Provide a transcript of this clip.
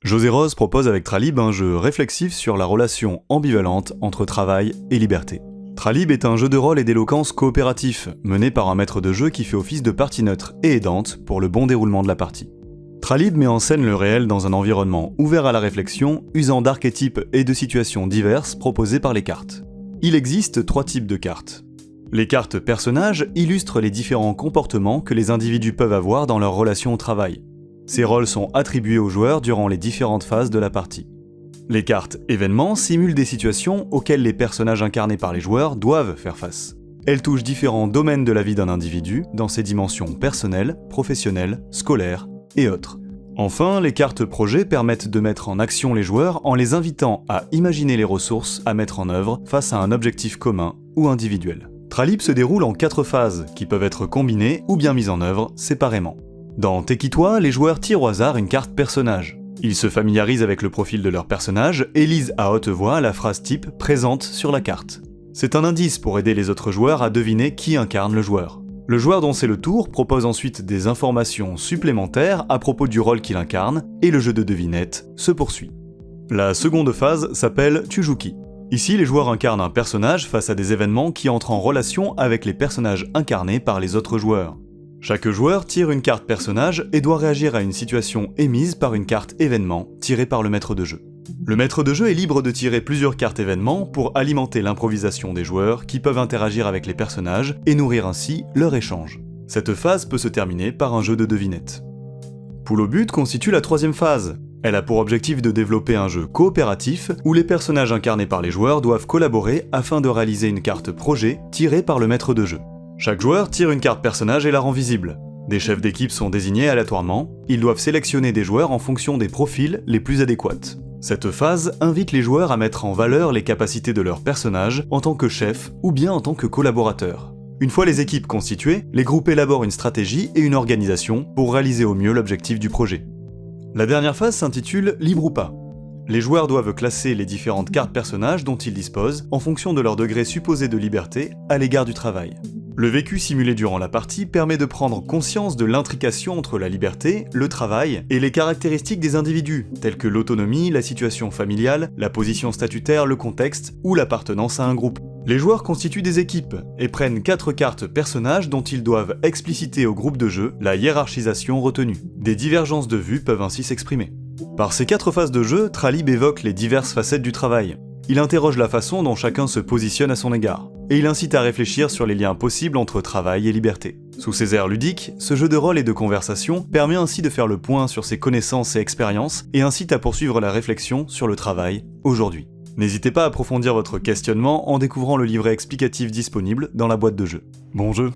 José Rose propose avec Tralib un jeu réflexif sur la relation ambivalente entre travail et liberté. Tralib est un jeu de rôle et d'éloquence coopératif, mené par un maître de jeu qui fait office de partie neutre et aidante pour le bon déroulement de la partie. Tralib met en scène le réel dans un environnement ouvert à la réflexion, usant d'archétypes et de situations diverses proposées par les cartes. Il existe 3 types de cartes. Les cartes personnages illustrent les différents comportements que les individus peuvent avoir dans leur relation au travail. Ces rôles sont attribués aux joueurs durant les différentes phases de la partie. Les cartes événements simulent des situations auxquelles les personnages incarnés par les joueurs doivent faire face. Elles touchent différents domaines de la vie d'un individu dans ses dimensions personnelles, professionnelles, scolaires et autres. Enfin, les cartes projets permettent de mettre en action les joueurs en les invitant à imaginer les ressources à mettre en œuvre face à un objectif commun ou individuel. Tralib se déroule en 4 phases qui peuvent être combinées ou bien mises en œuvre séparément. Dans Tekitoi, les joueurs tirent au hasard une carte personnage. Ils se familiarisent avec le profil de leur personnage et lisent à haute voix la phrase type présente sur la carte. C'est un indice pour aider les autres joueurs à deviner qui incarne le joueur. Le joueur dont c'est le tour propose ensuite des informations supplémentaires à propos du rôle qu'il incarne et le jeu de devinette se poursuit. La seconde phase s'appelle Tujuki. Ici, les joueurs incarnent un personnage face à des événements qui entrent en relation avec les personnages incarnés par les autres joueurs. Chaque joueur tire une carte personnage et doit réagir à une situation émise par une carte événement tirée par le maître de jeu. Le maître de jeu est libre de tirer plusieurs cartes événements pour alimenter l'improvisation des joueurs qui peuvent interagir avec les personnages et nourrir ainsi leur échange. Cette phase peut se terminer par un jeu de devinette. Poule au but constitue la 3e phase. Elle a pour objectif de développer un jeu coopératif où les personnages incarnés par les joueurs doivent collaborer afin de réaliser une carte projet tirée par le maître de jeu. Chaque joueur tire une carte personnage et la rend visible. Des chefs d'équipe sont désignés aléatoirement, ils doivent sélectionner des joueurs en fonction des profils les plus adéquats. Cette phase invite les joueurs à mettre en valeur les capacités de leur personnage en tant que chef ou bien en tant que collaborateur. Une fois les équipes constituées, les groupes élaborent une stratégie et une organisation pour réaliser au mieux l'objectif du projet. La dernière phase s'intitule Libre ou pas. Les joueurs doivent classer les différentes cartes personnages dont ils disposent en fonction de leur degré supposé de liberté à l'égard du travail. Le vécu simulé durant la partie permet de prendre conscience de l'intrication entre la liberté, le travail et les caractéristiques des individus, telles que l'autonomie, la situation familiale, la position statutaire, le contexte ou l'appartenance à un groupe. Les joueurs constituent des équipes et prennent 4 cartes personnages dont ils doivent expliciter au groupe de jeu la hiérarchisation retenue. Des divergences de vues peuvent ainsi s'exprimer. Par ces 4 phases de jeu, Tralib évoque les diverses facettes du travail. Il interroge la façon dont chacun se positionne à son égard, et il incite à réfléchir sur les liens possibles entre travail et liberté. Sous ses airs ludiques, ce jeu de rôle et de conversation permet ainsi de faire le point sur ses connaissances et expériences, et incite à poursuivre la réflexion sur le travail aujourd'hui. N'hésitez pas à approfondir votre questionnement en découvrant le livret explicatif disponible dans la boîte de jeu. Bon jeu!